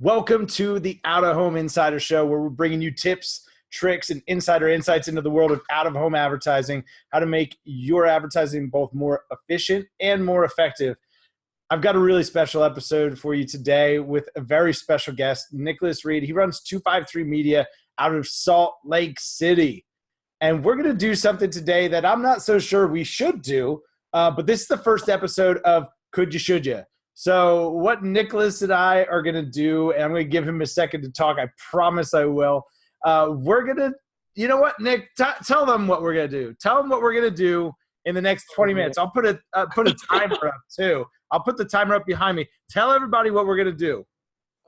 Welcome to the Out of Home Insider Show, where we're bringing you tips, tricks, and insider insights into the world of out-of-home advertising, how to make your advertising both more efficient and more effective. I've got a really special episode for you today with a very special guest, Nicholas Reed. He runs 253 Media out of Salt Lake City. And we're going to do something today that I'm not so sure we should do, but this is the first episode of Could You, Should You? So what Nicholas and I are going to do, and I'm going to give him a second to talk. I promise I will. We're going to, you know what, Nick, tell them what we're going to do. Tell them what we're going to do in the next 20 minutes. I'll put a timer up too. I'll put the timer up behind me. Tell everybody what we're going to do.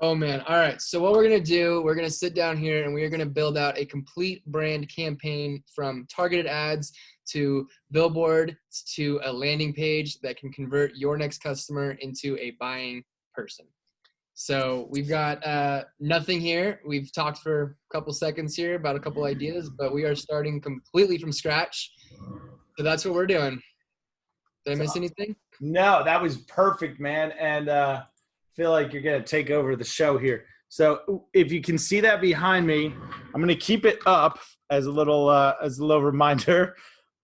Oh, man. All right. So what we're going to do, we're going to sit down here and we are going to build out a complete brand campaign from targeted ads to Billboard to a landing page that can convert your next customer into a buying person. So we've got nothing here. We've talked for a couple seconds here about a couple ideas, but we are starting completely from scratch. So that's what we're doing. Did I miss anything? No, that was perfect, man. And I feel like you're going to take over the show here. So if you can see that behind me, I'm going to keep it up as a little reminder.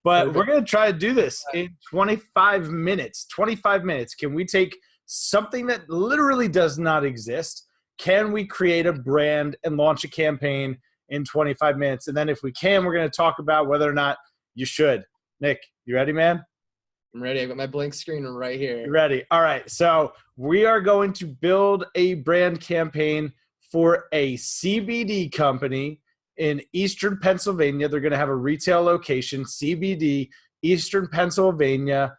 But we're going to try to do this in 25 minutes. 25 minutes. Can we take something that literally does not exist? Can we create a brand and launch a campaign in 25 minutes? And then if we can, we're going to talk about whether or not you should. Nick, you ready, man? I'm ready. I've got my blank screen right here. You ready? All right. So we are going to build a brand campaign for a CBD company in Eastern Pennsylvania. They're going to have a retail location, CBD, Eastern Pennsylvania,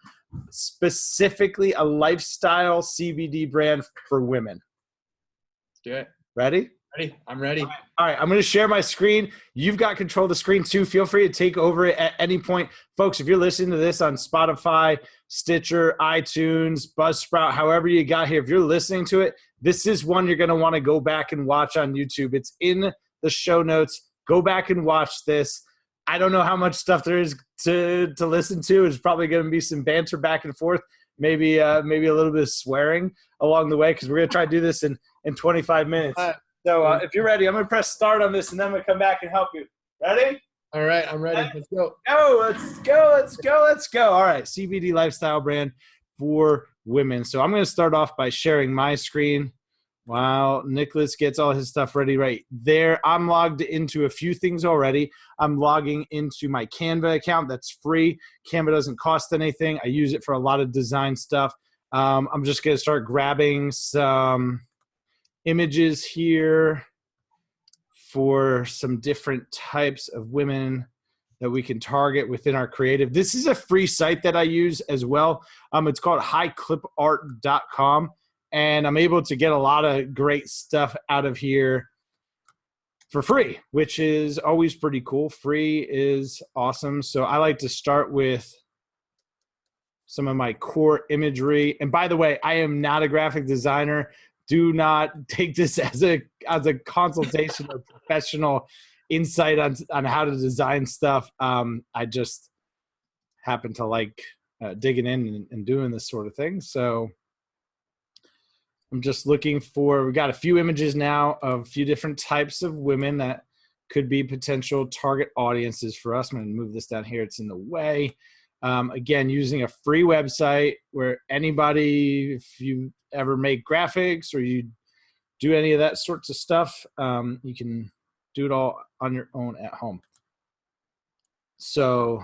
specifically a lifestyle CBD brand for women. Let's do it. Ready? Ready. I'm ready. All right. I'm going to share my screen. You've got control of the screen too. Feel free to take over it at any point. Folks, if you're listening to this on Spotify, Stitcher, iTunes, Buzzsprout, however you got here, if you're listening to it, this is one you're going to want to go back and watch on YouTube. It's in the show notes. Go back and watch this. I don't know how much stuff there is to listen to. There's probably going to be some banter back and forth, maybe a little bit of swearing along the way, because we're going to try to do this in 25 minutes. So if you're ready, I'm going to press start on this, and then I'm going to come back and help you. Ready? All right, I'm ready. Let's go. Let's go. All right, CBD lifestyle brand for women. So I'm going to start off by sharing my screen while Nicholas gets all his stuff ready right there. I'm logged into a few things already. I'm logging into my Canva account. That's free. Canva doesn't cost anything. I use it for a lot of design stuff. I'm just going to start grabbing some images here for some different types of women that we can target within our creative. This is a free site that I use as well. It's called highclipart.com. And I'm able to get a lot of great stuff out of here for free, which is always pretty cool. Free is awesome. So I like to start with some of my core imagery. And by the way, I am not a graphic designer. Do not take this as a consultation or professional insight on how to design stuff. I just happen to like digging in and doing this sort of thing. So I'm just looking for, we've got a few images now of a few different types of women that could be potential target audiences for us. I'm going to move this down here. It's in the way. Again, using a free website where anybody, if you ever make graphics or you do any of that sorts of stuff, you can do it all on your own at home. So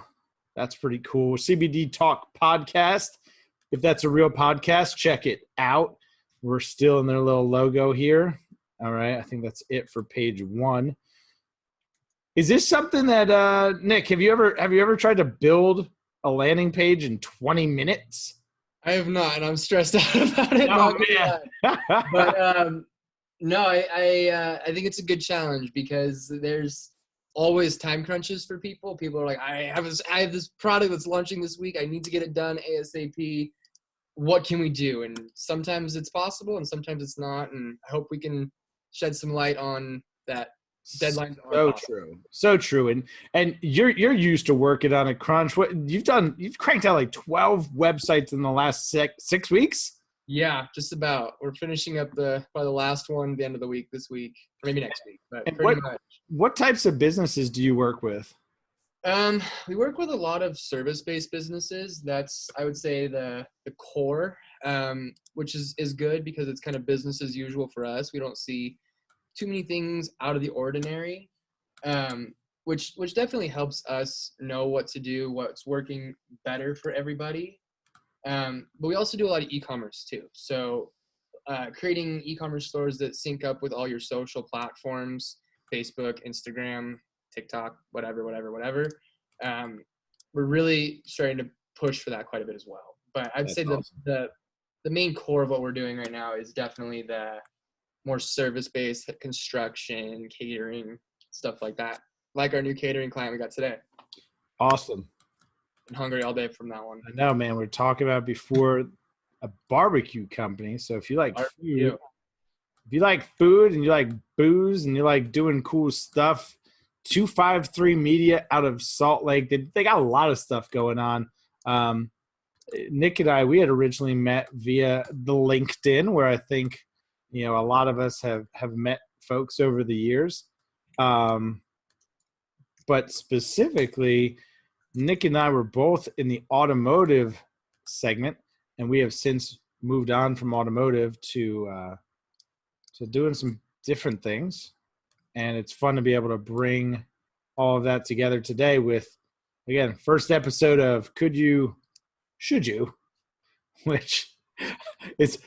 that's pretty cool. CBD Talk Podcast. If that's a real podcast, check it out. We're still in their little logo here. All right. I think that's it for page 1. Is this something that, Nick, have you ever tried to build a landing page in 20 minutes? I have not, and I'm stressed out about it. Oh, man. But no, I think it's a good challenge because there's always time crunches for people. People are like, I have this product that's launching this week. I need to get it done ASAP. What can we do? And sometimes it's possible and sometimes it's not. And I hope we can shed some light on that. Deadlines are so true. And you're used to working on a crunch. You've cranked out like 12 websites in the last 6 weeks. Yeah, just about. We're finishing up probably the last one the end of the week this week, or maybe next week, but And pretty much. what types of businesses do you work with? We work with a lot of service-based businesses. That's, I would say, the core, which is good because it's kind of business as usual for us. We don't see too many things out of the ordinary, which definitely helps us know what to do, what's working better for everybody. But we also do a lot of e-commerce too. So creating e-commerce stores that sync up with all your social platforms, Facebook, Instagram, TikTok, whatever. We're really starting to push for that quite a bit as well. But I'd say Awesome. the main core of what we're doing right now is definitely the more service-based construction, catering, stuff like that. Like our new catering client we got today. Awesome. Been hungry all day from that one. I know, man. We're talking about before a barbecue company. So if you like food, and you like booze and you like doing cool stuff, 253 Media out of Salt Lake. They got a lot of stuff going on. Nick and I, we had originally met via the LinkedIn, where I think, a lot of us have met folks over the years. But specifically, Nick and I were both in the automotive segment, and we have since moved on from automotive to doing some different things. And it's fun to be able to bring all of that together today with, again, first episode of Could You, Should You, which is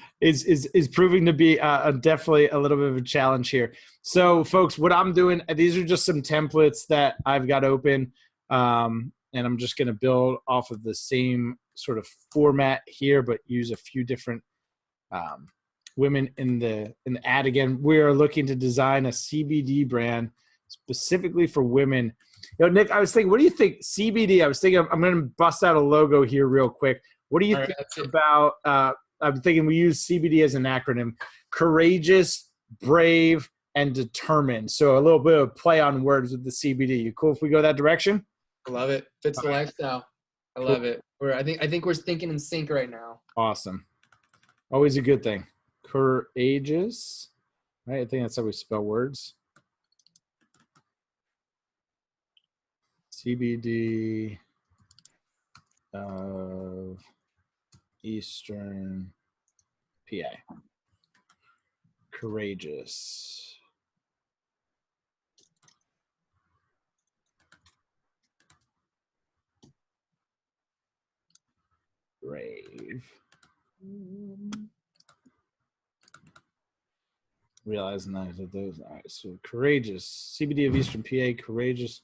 proving to be definitely a little bit of a challenge here. So, folks, what I'm doing, these are just some templates that I've got open, and I'm just going to build off of the same sort of format here, but use a few different women in the ad. Again, we are looking to design a CBD brand specifically for women. Nick, I was thinking, what do you think CBD? I was thinking I'm going to bust out a logo here real quick. What do you think about? I'm thinking we use CBD as an acronym: courageous, brave, and determined. So a little bit of play on words with the CBD. You cool if we go that direction? I love it. Fits the lifestyle. I love it. I think we're thinking in sync right now. Awesome. Always a good thing. Courageous. Right? I think that's how we spell words. CBD of Eastern PA. Courageous. Brave. Realizing that those. All right, so courageous. CBD of Eastern PA. Courageous,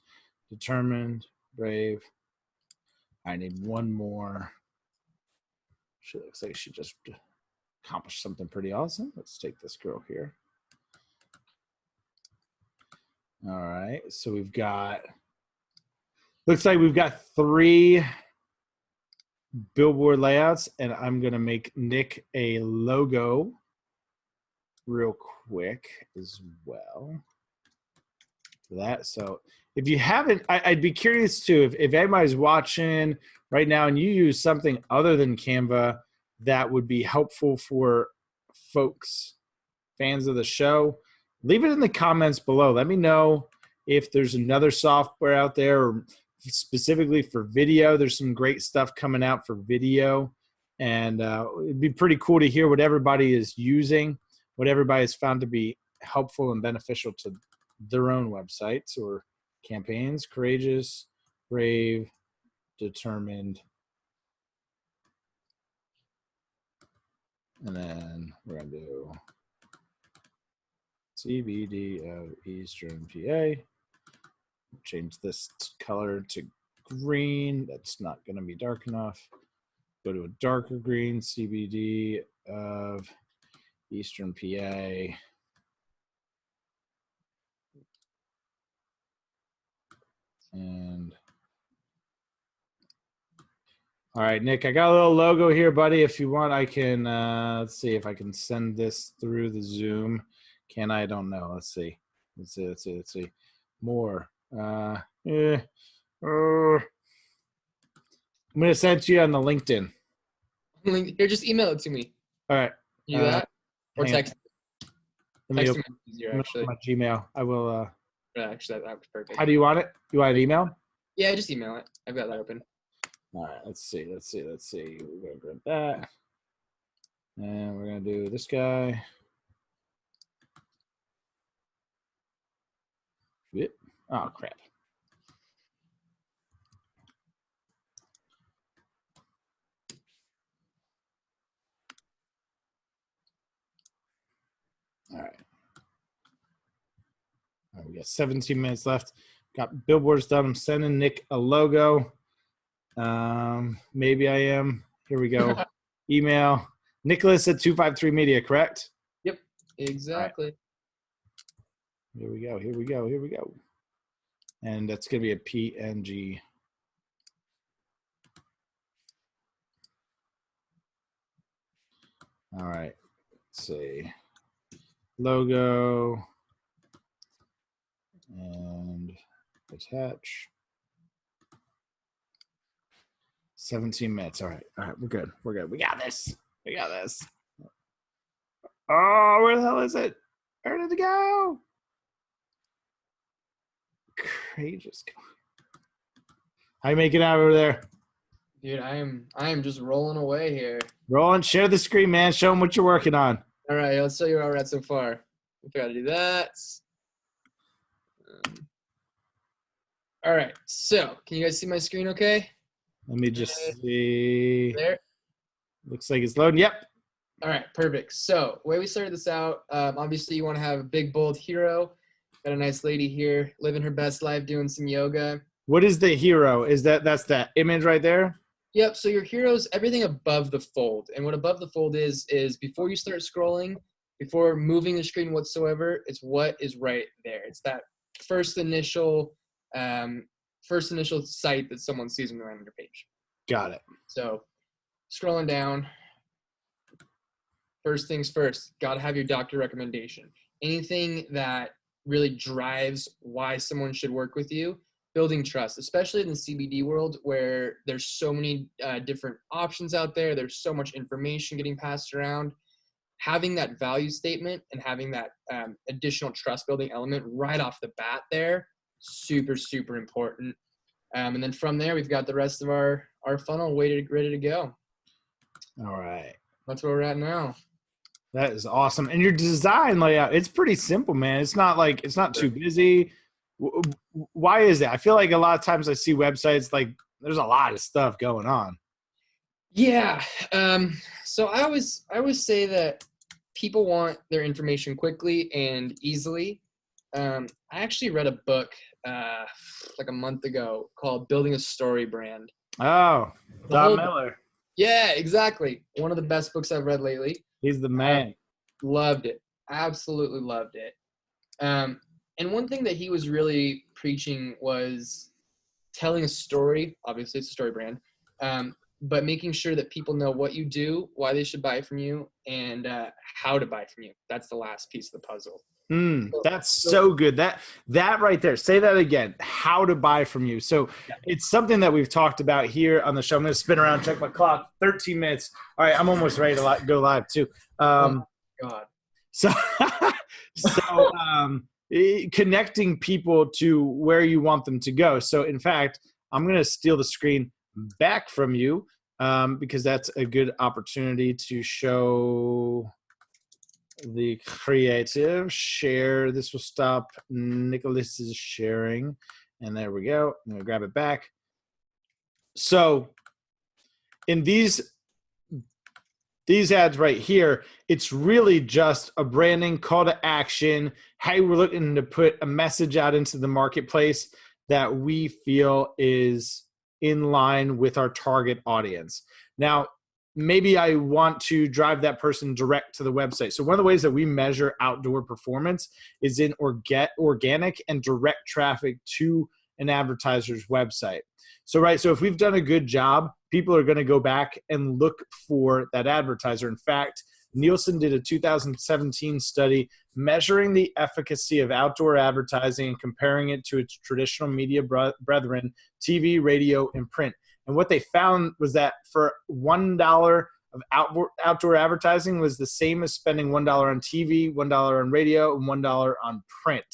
determined, brave. I need one more. She looks like she just accomplished something pretty awesome. Let's take this girl here. All right, so we've got. Looks like we've got 3 billboard layouts, and I'm gonna make Nick a logo real quick as well for that. So if you haven't, I'd be curious too, if anybody's watching right now and you use something other than Canva that would be helpful for folks, fans of the show, leave it in the comments below. Let me know if there's another software out there, or specifically for video. There's some great stuff coming out for video, and it'd be pretty cool to hear what everybody is using, what everybody has found to be helpful and beneficial to their own websites or campaigns. Courageous, brave, determined. And then we're going to do CBD of Eastern PA. Change this color to green. That's not going to be dark enough. Go to a darker green. CBD of Eastern PA. And all right, Nick, I got a little logo here, buddy. If you want, I can, let's see if I can send this through the Zoom. Can I? I don't know. Let's see. Let's see. More. I'm going to send it to you on the LinkedIn. Here, just email it to me. All right. You do that? Or hang on. text? Let me Texting open is easier, actually. my Gmail. I will. Yeah, actually, that was perfect. How do you want it? You want an email? Yeah, just email it. I've got that open. All right. Let's see. We're gonna grab that, and we're gonna do this guy. Yep. Oh crap. All right. All right, we got 17 minutes left. Got billboards done. I'm sending Nick a logo. Maybe I am. Here we go. Email Nicholas at 253 Media, correct? Yep, exactly. Right. Here we go. Here we go. Here we go. And that's going to be a PNG. All right. Let's see. Logo. And attach. 17 minutes. All right. All right. We're good. We're good. We got this. We got this. Oh, where the hell is it? Where did it go? Courageous. How you making out over there? Dude, I am just rolling away here. Roland, share the screen, man. Show them what you're working on. All right, let's show you where we're at so far. We got to do that. All right, so can you guys see my screen okay? Let me just see. There. Looks like it's loading. Yep. All right, perfect. So the way we started this out, obviously you want to have a big, bold hero. Got a nice lady here living her best life, doing some yoga. What is the hero? That's that image right there? Yep, so your hero's everything above the fold. And what above the fold is before you start scrolling, before moving the screen whatsoever, it's what is right there. It's that first initial site that someone sees when they're on your page. Got it. So scrolling down, first things first, got to have your doctor recommendation. Anything that really drives why someone should work with you, building trust, especially in the CBD world where there's so many different options out there. There's so much information getting passed around. Having that value statement and having that additional trust building element right off the bat there, super, super important. And then from there, we've got the rest of our funnel ready to go. All right. That's where we're at now. That is awesome. And your design layout, it's pretty simple, man. It's not too busy. Why is that? I feel like a lot of times I see websites like there's a lot of stuff going on. Yeah. So I always say that people want their information quickly and easily. I actually read a book like a month ago called Building a Story Brand. Oh, Don Miller. Yeah, exactly. One of the best books I've read lately. He's the man. Loved it. Absolutely loved it. And one thing that he was really preaching was telling a story. Obviously, it's a story brand. But making sure that people know what you do, why they should buy from you, and how to buy from you. That's the last piece of the puzzle. That's so good. That right there. Say that again. How to buy from you. So it's something that we've talked about here on the show. I'm going to spin around, check my clock. 13 minutes. All right, I'm almost ready to go live too. Oh God. So connecting people to where you want them to go. So in fact, I'm going to steal the screen back from you because that's a good opportunity to show the creative share. This will stop Nicholas's sharing. And there we go. I'm going to grab it back. So in these ads right here, it's really just a branding call to action. Hey, we're looking to put a message out into the marketplace that we feel is in line with our target audience. Now, maybe I want to drive that person direct to the website. So one of the ways that we measure outdoor performance is in organic and direct traffic to an advertiser's website. So if we've done a good job, people are going to go back and look for that advertiser. In fact, Nielsen did a 2017 study measuring the efficacy of outdoor advertising and comparing it to its traditional media brethren, TV, radio, and print. And what they found was that for $1 of outdoor advertising was the same as spending $1 on TV, $1 on radio, and $1 on print.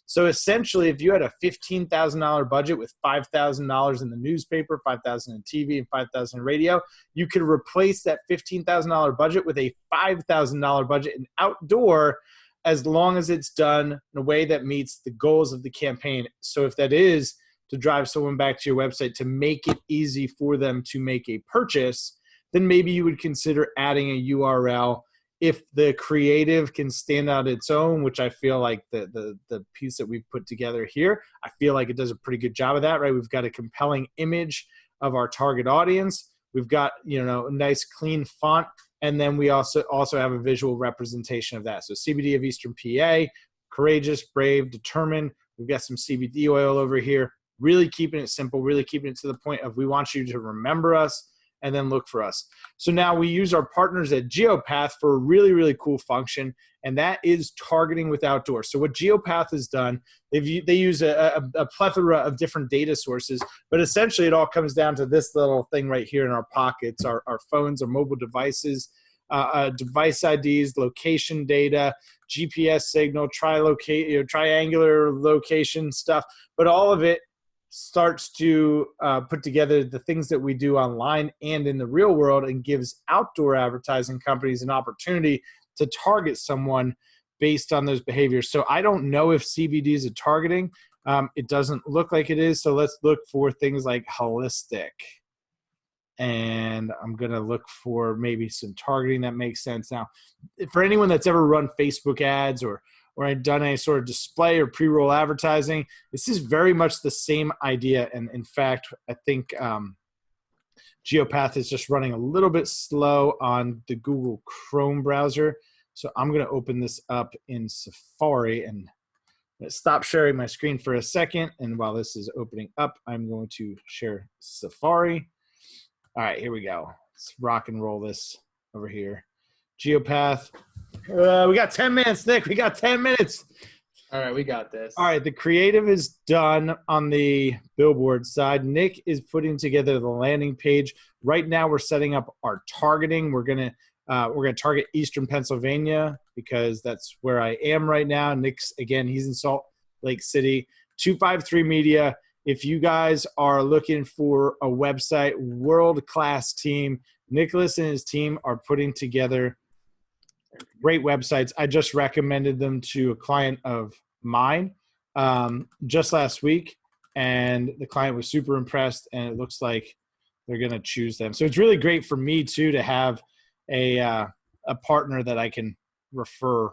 So essentially, if you had a $15,000 budget with $5,000 in the newspaper, $5,000 in TV, and $5,000 in radio, you could replace that $15,000 budget with a $5,000 budget in outdoor, as long as it's done in a way that meets the goals of the campaign. So if that is to drive someone back to your website to make it easy for them to make a purchase, then maybe you would consider adding a URL. If the creative can stand on its own, which I feel like the piece that we've put together here, I feel like it does a pretty good job of that, right? We've got a compelling image of our target audience. We've got, a nice clean font. And then we also have a visual representation of that. So CBD of Eastern PA, courageous, brave, determined. We've got some CBD oil over here. Really keeping it simple, really keeping it to the point of we want you to remember us and then look for us. So now we use our partners at GeoPath for a really, really cool function, and that is targeting with outdoor. So what GeoPath has done, they use a plethora of different data sources, but essentially it all comes down to this little thing right here in our pockets, our phones, our mobile devices, device IDs, location data, GPS signal, triangular location stuff, but all of it starts to put together the things that we do online and in the real world, and gives outdoor advertising companies an opportunity to target someone based on those behaviors. So I don't know if CBD is a targeting. It doesn't look like it is. So let's look for things like holistic. And I'm going to look for maybe some targeting that makes sense. Now, for anyone that's ever run Facebook ads or I've done any sort of display or pre-roll advertising, this is very much the same idea. And in fact, I think GeoPath is just running a little bit slow on the Google Chrome browser. So I'm going to open this up in Safari and stop sharing my screen for a second. And while this is opening up, I'm going to share Safari. All right, here we go. Let's rock and roll this over here. GeoPath. We got 10 minutes, Nick. We got 10 minutes. All right, we got this. All right, the creative is done on the Billboard side. Nick is putting together the landing page. Right now, we're setting up our targeting. We're gonna target Eastern Pennsylvania because that's where I am right now. Nick's, again, he's in Salt Lake City. 253 Media. If you guys are looking for a website, world-class team. Nicholas and his team are putting together great websites. I just recommended them to a client of mine just last week, and the client was super impressed, and it looks like they're going to choose them. So it's really great for me, too, to have a partner that I can refer.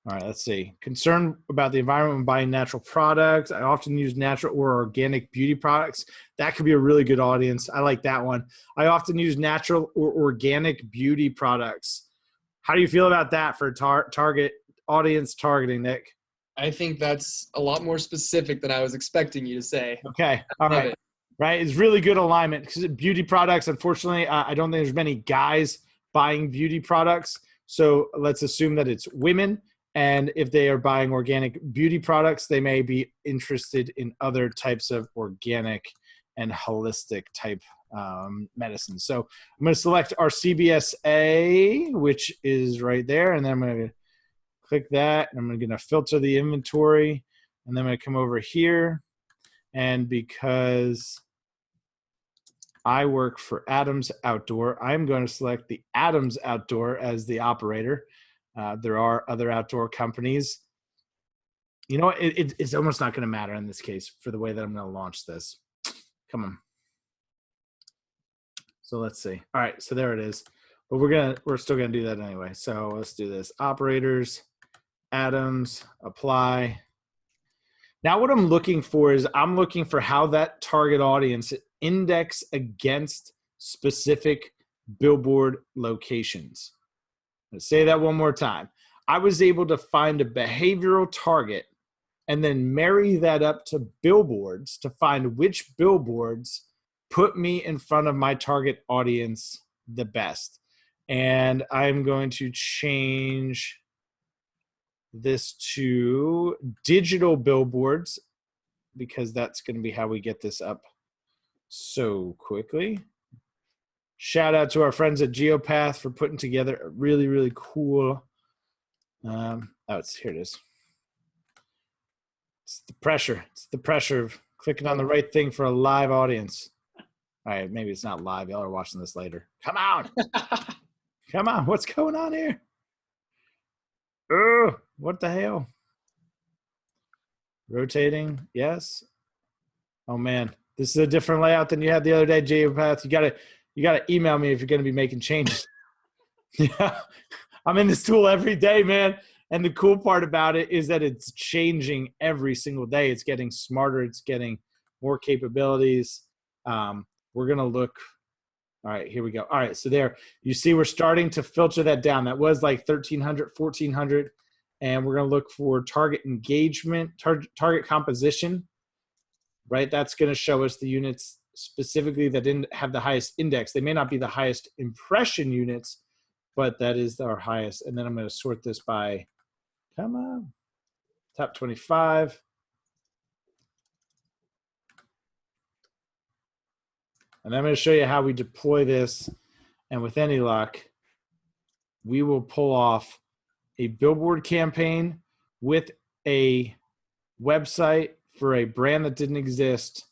All right, let's see. Concerned about the environment when buying natural products. I often use natural or organic beauty products. That could be a really good audience. I like that one. I often use natural or organic beauty products. How do you feel about that for target audience targeting, Nick? I think that's a lot more specific than I was expecting you to say. Okay. All right. Right. It's really good alignment because beauty products, unfortunately, I don't think there's many guys buying beauty products. So let's assume that it's women. And if they are buying organic beauty products, they may be interested in other types of organic and holistic type medicine. So I'm going to select our CBSA, which is right there. And then I'm going to click that. And I'm going to filter the inventory. And then I'm going to come over here. And because I work for Adams Outdoor, I'm going to select the Adams Outdoor as the operator. There are other outdoor companies. You know what? It's almost not going to matter in this case for the way that I'm going to launch this. Come on. So let's see. All right, so there it is. But we're still going to do that anyway. So let's do this. Operators, Adams, apply. Now what I'm looking for is I'm looking for how that target audience index against specific billboard locations. Let's say that one more time. I was able to find a behavioral target and then marry that up to billboards to find which billboards put me in front of my target audience the best. And I'm going to change this to digital billboards because that's going to be how we get this up so quickly. Shout out to our friends at Geopath for putting together a really, really cool. Here it is. It's the pressure. It's the pressure of clicking on the right thing for a live audience. All right, maybe it's not live. Y'all are watching this later. Come on. Come on. What's going on here? Oh, what the hell? Rotating. Yes. Oh, man. This is a different layout than you had the other day, Geopath. You gotta email me if you're going to be making changes. Yeah. I'm in this tool every day, man. And the cool part about it is that it's changing every single day. It's getting smarter. It's getting more capabilities. We're going to look. All right, here we go. All right, so there. You see we're starting to filter that down. That was like 1,300, 1,400. And we're going to look for target engagement, target composition, right? That's going to show us the units specifically that didn't have the highest index. They may not be the highest impression units, but that is our highest. And then I'm going to sort this by, come on, top 25. And I'm going to show you how we deploy this. And with any luck, we will pull off a billboard campaign with a website for a brand that didn't exist.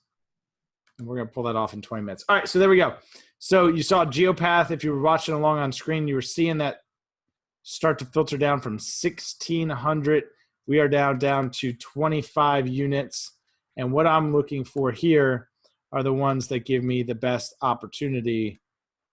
And we're going to pull that off in 20 minutes. All right, so there we go. So you saw Geopath. If you were watching along on screen, you were seeing that start to filter down from 1,600. We are down to 25 units. And what I'm looking for here are the ones that give me the best opportunity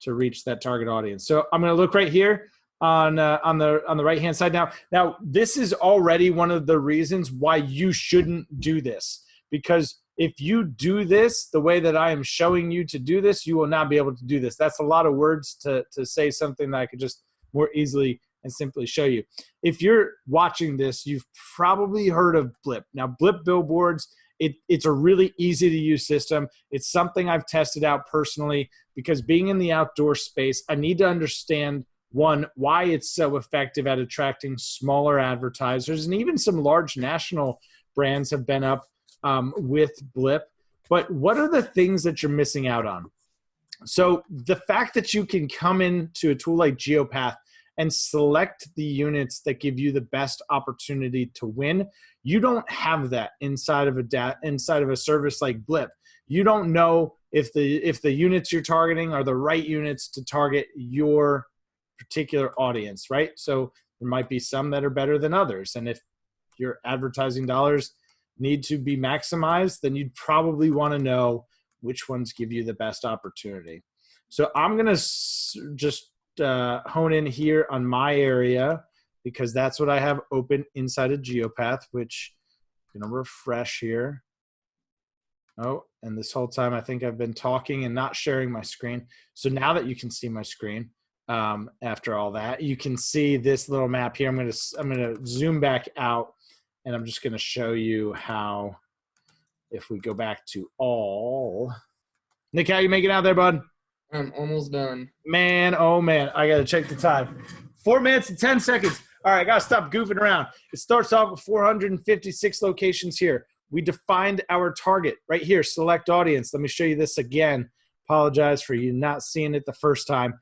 to reach that target audience. So I'm going to look right here on the right hand side. Now this is already one of the reasons why you shouldn't do this, because if you do this the way that I am showing you to do this, you will not be able to do this. That's a lot of words to say something that I could just more easily and simply show you. If you're watching this, you've probably heard of Blip. Now, Blip billboards, it's a really easy to use system. It's something I've tested out personally because being in the outdoor space, I need to understand, one, why it's so effective at attracting smaller advertisers, and even some large national brands have been up with Blip. But what are the things that you're missing out on? So the fact that you can come into a tool like Geopath and select the units that give you the best opportunity to win, you don't have that inside of a service like Blip. You don't know if the units you're targeting are the right units to target your particular audience, right? So there might be some that are better than others. And if your advertising dollars need to be maximized, then you'd probably want to know which ones give you the best opportunity. So I'm going to just hone in here on my area because that's what I have open inside of Geopath, which I'm going to refresh here. Oh, and this whole time I think I've been talking and not sharing my screen. So now that you can see my screen, after all that, you can see this little map here. I'm going to zoom back out, and I'm just going to show you how, if we go back to all. Nick, how you making out there, bud? I'm almost done. Man, oh man, I got to check the time. 4 minutes and 10 seconds. All right, I got to stop goofing around. It starts off with 456 locations here. We defined our target right here, select audience. Let me show you this again. Apologize for you not seeing it the first time.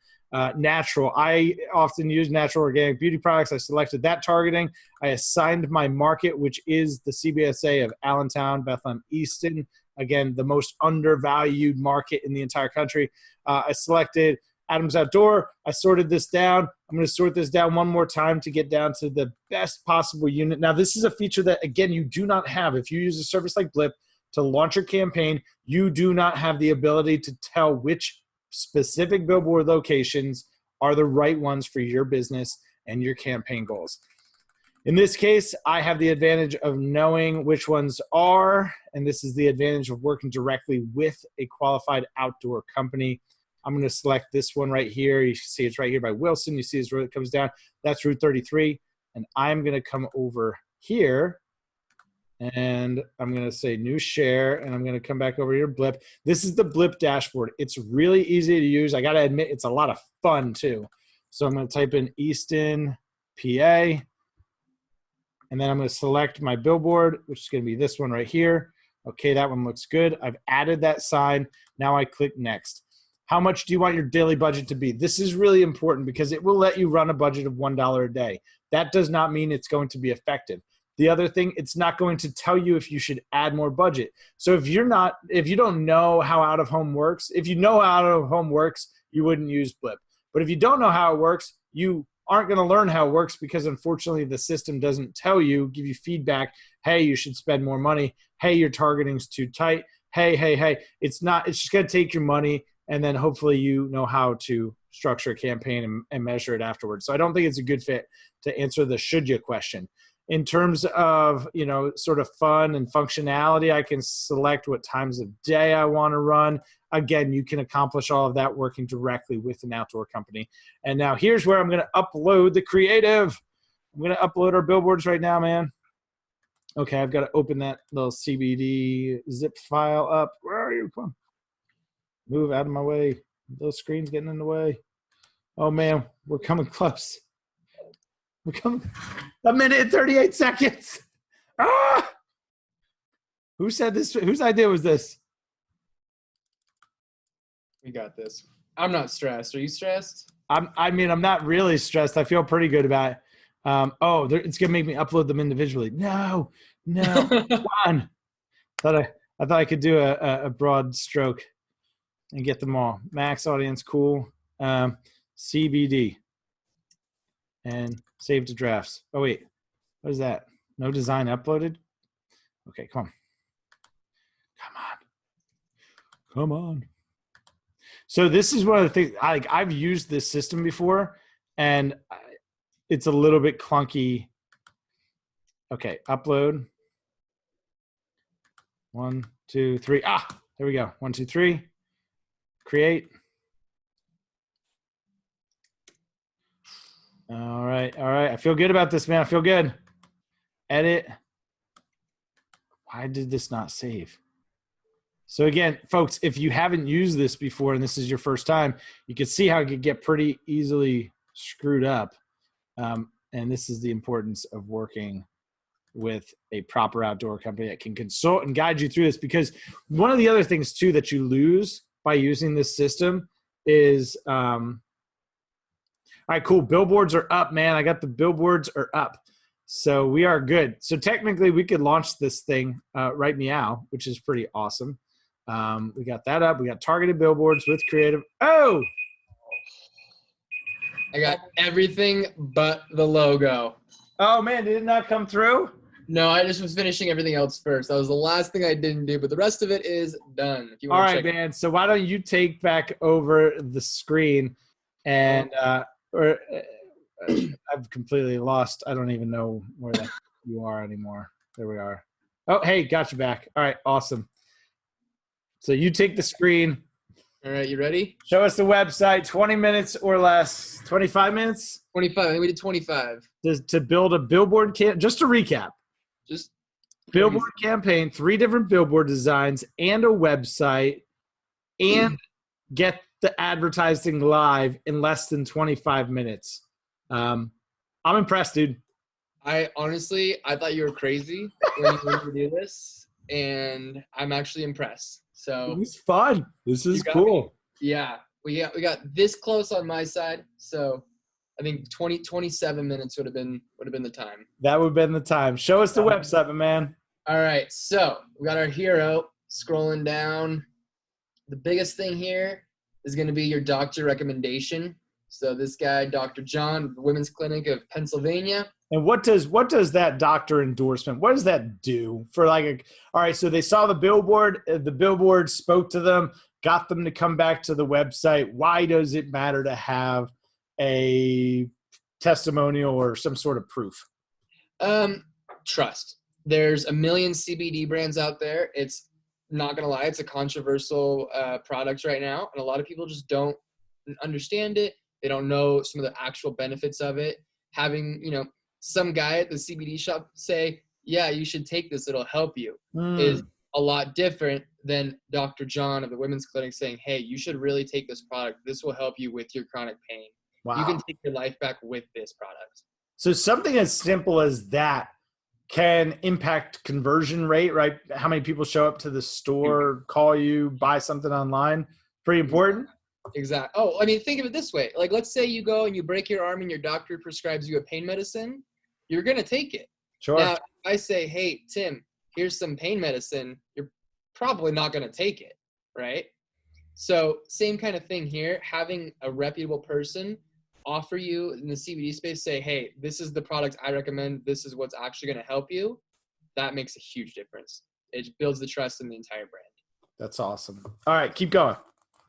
Natural. I often use natural organic beauty products. I selected that targeting. I assigned my market, which is the CBSA of Allentown, Bethlehem, Easton. Again, the most undervalued market in the entire country. I selected Adams Outdoor. I sorted this down. I'm going to sort this down one more time to get down to the best possible unit. Now, this is a feature that, again, you do not have. If you use a service like Blip to launch your campaign, you do not have the ability to tell which specific billboard locations are the right ones for your business and your campaign goals. In this case, I have the advantage of knowing which ones are, and this is the advantage of working directly with a qualified outdoor company. I'm going to select this one right here. You see it's right here by Wilson. You see this road that comes down. That's Route 33. And I'm going to come over here, and I'm going to say new share, and I'm going to come back over here, Blip. This is the Blip dashboard. It's really easy to use. I got to admit, it's a lot of fun too. So I'm going to type in Easton, PA, and then I'm going to select my billboard, which is going to be this one right here. Okay, that one looks good. I've added that sign. Now I click next. How much do you want your daily budget to be? This is really important because it will let you run a budget of $1 a day. That does not mean it's going to be effective. The other thing, it's not going to tell you if you should add more budget. So if you don't know how out of home works, if you know how out of home works, you wouldn't use Blip. But if you don't know how it works, you aren't going to learn how it works because unfortunately the system doesn't tell you, give you feedback. Hey, you should spend more money. Hey, your targeting's too tight. Hey. It's just going to take your money, and then hopefully you know how to structure a campaign and measure it afterwards. So I don't think it's a good fit to answer the should you question. In terms of, sort of fun and functionality, I can select what times of day I want to run. Again, you can accomplish all of that working directly with an outdoor company. And now here's where I'm going to upload the creative. I'm going to upload our billboards right now, man. Okay, I've got to open that little CBD zip file up. Where are you? Come on. Move out of my way. Those screens getting in the way. Oh, man, we're coming close. We're coming. 1 minute and 38 seconds. Ah! Who said this? Whose idea was this? We got this. I'm not stressed. Are you stressed? I'm not really stressed. I feel pretty good about it. It's gonna make me upload them individually. No, come on. I thought I could do a broad stroke and get them all. Max audience, cool. CBD and save to drafts. Oh wait, what is that? No design uploaded. Okay, come on. So this is one of the things. I've used this system before, and it's a little bit clunky. Okay, upload. 1, 2, 3. There we go. 1, 2, 3. Create. All right. I feel good about this, man. I feel good. Edit. Why did this not save? So again, folks, if you haven't used this before and this is your first time, you can see how it could get pretty easily screwed up. And this is the importance of working with a proper outdoor company that can consult and guide you through this, because one of the other things too that you lose by using this system is, all right, cool. Billboards are up, man. I got the billboards are up. So we are good. So technically we could launch this thing right meow, which is pretty awesome. We got that up. We got targeted billboards with creative. Oh, I got everything but the logo. Oh man, did it not come through? No, I just was finishing everything else first. That was the last thing I didn't do, but the rest of it is done. If you want all right, man. So why don't you take back over the screen and I've completely lost. I don't even know where you are anymore. There we are. Oh, hey, got you back. All right, awesome. So you take the screen. All right, you ready? Show us the website. 20 minutes or less. 25 minutes? 25. I think we did 25. To build a billboard just to recap. Just billboard campaign, 3 different billboard designs, and a website, and get the advertising live in less than 25 minutes. I'm impressed, dude. I thought you were crazy when you wanted to do this, and I'm actually impressed. So it's fun. This is cool. Yeah, we got this close on my side, so I think 27 minutes would have been the time. That would have been the time. Show us the website, my man. All right, so we got our hero scrolling down. The biggest thing here is going to be your doctor recommendation. So this guy, Dr. John, the Women's Clinic of Pennsylvania. And what does that doctor endorsement, what does that do for all right, so they saw the billboard spoke to them, got them to come back to the website. Why does it matter to have a testimonial or some sort of proof? Trust. There's a million CBD brands out there. It's not going to lie. It's a controversial product right now. And a lot of people just don't understand it. They don't know some of the actual benefits of it. Having, some guy at the CBD shop say, yeah, you should take this, it'll help you, is a lot different than Dr. John of the Women's Clinic saying, hey, you should really take this product. This will help you with your chronic pain. Wow. You can take your life back with this product. So something as simple as that can impact conversion rate, right? How many people show up to the store, call you, buy something online? Pretty important. Exactly. Oh, I mean, think of it this way. Like, let's say you go and you break your arm and your doctor prescribes you a pain medicine. You're going to take it. Sure. Now, if I say, hey, Tim, here's some pain medicine, you're probably not going to take it, right? So same kind of thing here. Having a reputable person offer you in the CBD space, say, hey, this is the product I recommend. This is what's actually going to help you. That makes a huge difference. It builds the trust in the entire brand. That's awesome. All right, keep going.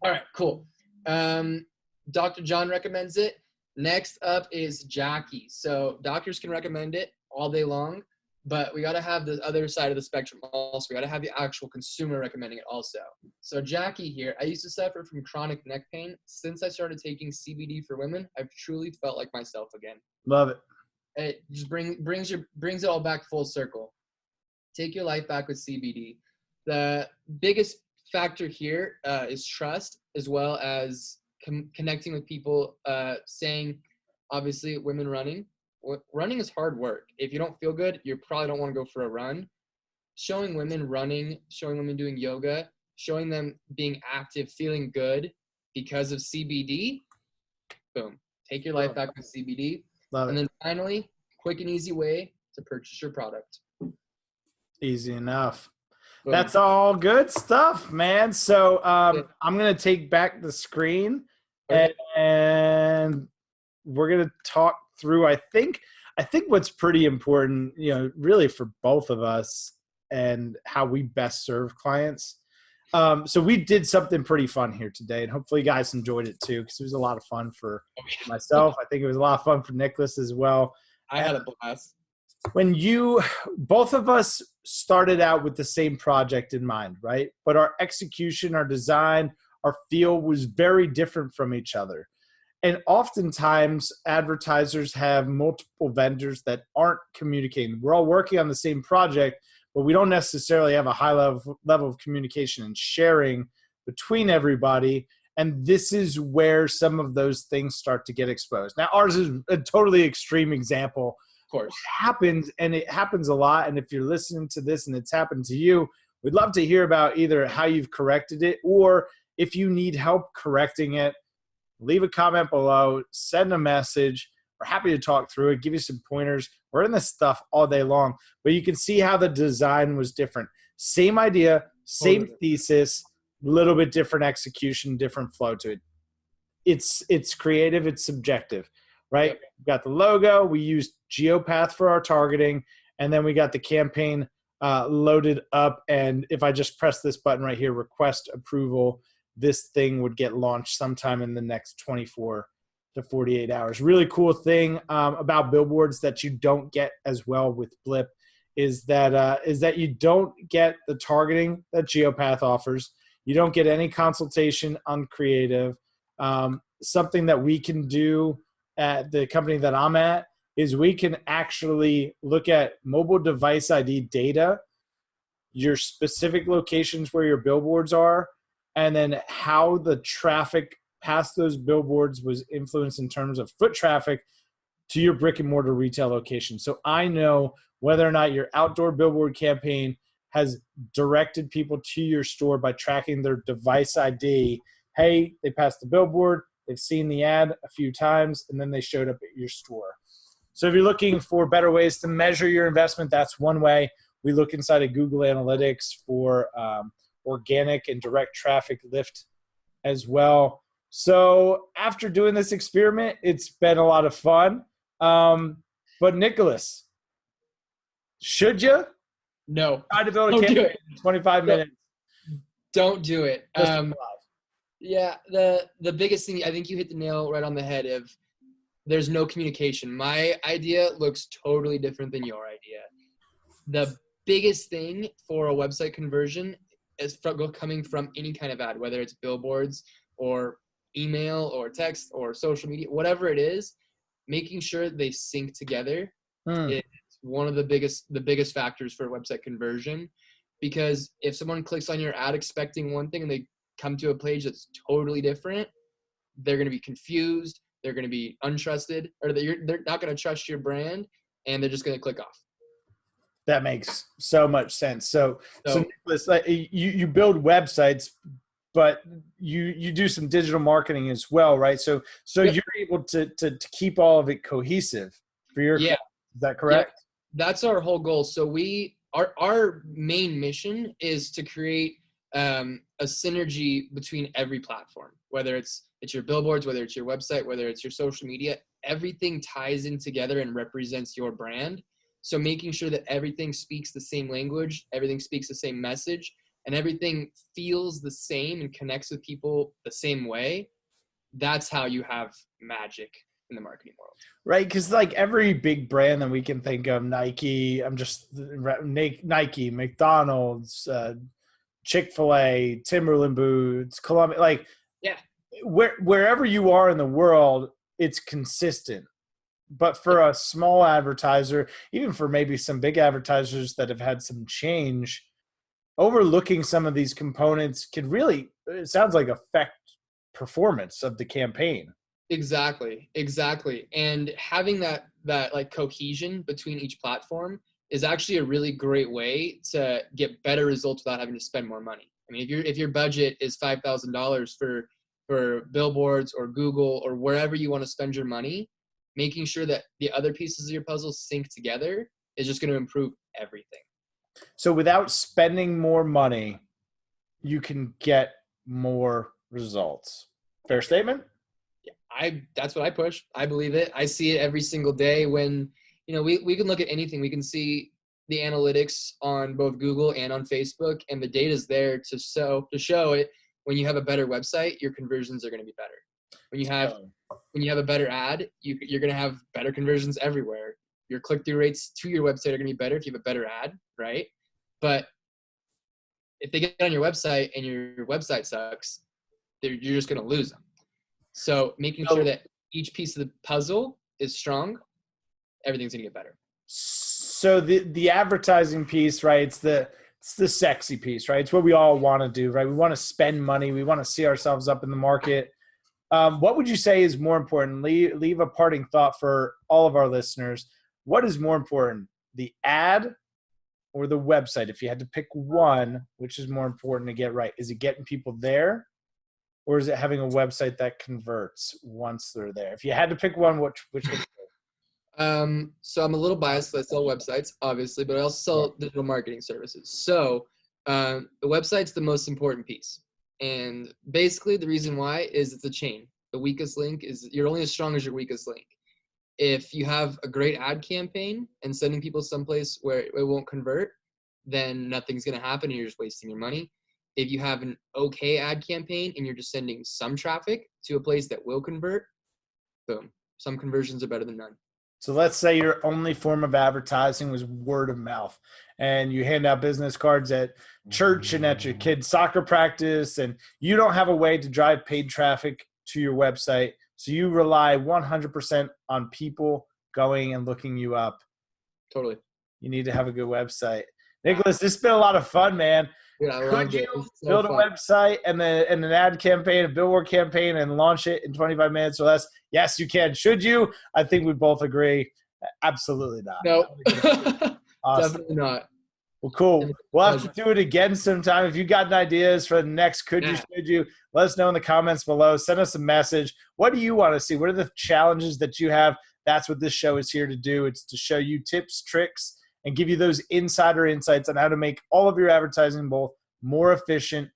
All right, cool. Dr. John recommends it. Next up is Jackie. So doctors can recommend it all day long, but we got to have the other side of the spectrum also. We got to have the actual consumer recommending it also. So Jackie here, I used to suffer from chronic neck pain. Since I started taking CBD for women, I've truly felt like myself again. Love it. It just brings it all back full circle. Take your life back with CBD. The biggest factor here is trust, as well as connecting with people, saying, obviously, women running. Running is hard work. If you don't feel good, you probably don't want to go for a run. Showing women running, showing women doing yoga, showing them being active, feeling good because of CBD, boom. Take your life back with CBD. Love it. And then finally, quick and easy way to purchase your product. Easy enough. Boom. That's all good stuff, man. So I'm going to take back the screen and we're going to talk through, I think what's pretty important, really for both of us and how we best serve clients. So we did something pretty fun here today, and hopefully you guys enjoyed it too, because it was a lot of fun for myself. I think it was a lot of fun for Nicholas as well. I had a blast. When both of us started out with the same project in mind, right? But our execution, our design, our feel was very different from each other. And oftentimes advertisers have multiple vendors that aren't communicating. We're all working on the same project, but we don't necessarily have a high level of communication and sharing between everybody. And this is where some of those things start to get exposed. Now, ours is a totally extreme example. Of course. It happens, and it happens a lot. And if you're listening to this and it's happened to you, we'd love to hear about either how you've corrected it, or if you need help correcting it, leave a comment below, send a message. We're happy to talk through it, give you some pointers. We're in this stuff all day long, but you can see how the design was different. Same idea, same thesis, little bit different execution, different flow to it. It's creative, it's subjective, right? Yep. We've got the logo, we used GeoPath for our targeting, and then we got the campaign loaded up. And if I just press this button right here, request approval, this thing would get launched sometime in the next 24 to 48 hours. Really cool thing about billboards that you don't get as well with Blip is that you don't get the targeting that GeoPath offers. You don't get any consultation on creative. Something that we can do at the company that I'm at is we can actually look at mobile device ID data, your specific locations where your billboards are, and then how the traffic past those billboards was influenced in terms of foot traffic to your brick and mortar retail location. So I know whether or not your outdoor billboard campaign has directed people to your store by tracking their device ID. Hey, they passed the billboard, they've seen the ad a few times, and then they showed up at your store. So if you're looking for better ways to measure your investment, that's one way. We look inside of Google Analytics for organic and direct traffic lift as well. So after doing this experiment, it's been a lot of fun. But Nicholas, should you? No. Try to build a campaign in 25 minutes. Don't do it. Yeah, the biggest thing, I think you hit the nail right on the head of there's no communication. My idea looks totally different than your idea. The biggest thing for a website conversion is coming from any kind of ad, whether it's billboards or email or text or social media, whatever it is, making sure they sync together is one of the biggest factors for website conversion. Because if someone clicks on your ad expecting one thing and they come to a page that's totally different, they're going to be confused, they're going to be untrusted, or they're not going to trust your brand, and they're just going to click off. That makes so much sense. So Nicholas, you build websites, but you do some digital marketing as well, right? So Yep. you're able to keep all of it cohesive for your Yeah. clients. Is that correct? Yep. That's our whole goal. So our main mission is to create a synergy between every platform, whether it's your billboards, whether it's your website, whether it's your social media. Everything ties in together and represents your brand. So making sure that everything speaks the same language, everything speaks the same message, and everything feels the same and connects with people the same way. That's how you have magic in the marketing world. Right, because like every big brand that we can think of, Nike, Nike, McDonald's, Chick-fil-A, Timberland boots, Columbia, like Yeah. wherever you are in the world, it's consistent. But for a small advertiser, even for maybe some big advertisers that have had some change, overlooking some of these components could really, it sounds like, affect performance of the campaign. Exactly. And having that like cohesion between each platform is actually a really great way to get better results without having to spend more money. I mean, if your budget is $5,000 for billboards or Google or wherever you want to spend your money, making sure that the other pieces of your puzzle sync together is just going to improve everything. So without spending more money, you can get more results. Fair statement? That's what I push. I believe it. I see it every single day when, we can look at anything. We can see the analytics on both Google and on Facebook, and the data is there to show it. When you have a better website, your conversions are going to be better. When you have a better ad, you're going to have better conversions everywhere. Your click-through rates to your website are going to be better if you have a better ad, right? But if they get on your website and your website sucks, you're just going to lose them. So making sure that each piece of the puzzle is strong, everything's going to get better. So the advertising piece, right? It's the sexy piece, right? It's what we all want to do, right? We want to spend money. We want to see ourselves up in the market. What would you say is more important? Leave a parting thought for all of our listeners. What is more important, the ad or the website? If you had to pick one, which is more important to get right? Is it getting people there, or is it having a website that converts once they're there? If you had to pick one, which would you? So I'm a little biased. I sell websites, obviously, but I also sell digital marketing services. So the website's the most important piece. And basically the reason why is it's a chain. The weakest link is you're only as strong as your weakest link. If you have a great ad campaign and sending people someplace where it won't convert, then nothing's going to happen and you're just wasting your money. If you have an okay ad campaign and you're just sending some traffic to a place that will convert, boom. Some conversions are better than none. So let's say your only form of advertising was word of mouth, and you hand out business cards at church and at your kid's soccer practice, and you don't have a way to drive paid traffic to your website. So you rely 100% on people going and looking you up. Totally. You need to have a good website. Nicholas, this has been a lot of fun, man. Yeah, Could you build a website and an ad campaign, a billboard campaign, and launch it in 25 minutes or less? Yes, you can. Should you? I think we both agree. Absolutely not. No, Awesome. Definitely not. Well, cool. We'll have to do it again sometime. If you got ideas for the next should you, let us know in the comments below. Send us a message. What do you want to see? What are the challenges that you have? That's what this show is here to do. It's to show you tips, tricks, and give you those insider insights on how to make all of your advertising both more efficient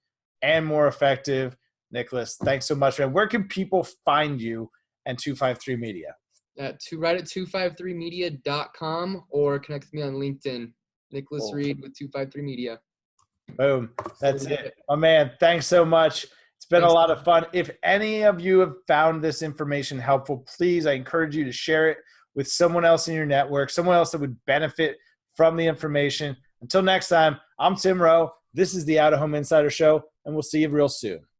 and more effective. Nicholas, thanks so much, man. Where can people find you and 253 Media? Right at 253media.com or connect with me on LinkedIn. Nicholas Reed with 253 Media. Boom. That's it. Oh, man, thanks so much. It's been a lot of fun. If any of you have found this information helpful, please, I encourage you to share it with someone else in your network, someone else that would benefit from the information. Until next time, I'm Tim Rowe. This is the Out of Home Insider Show, and we'll see you real soon.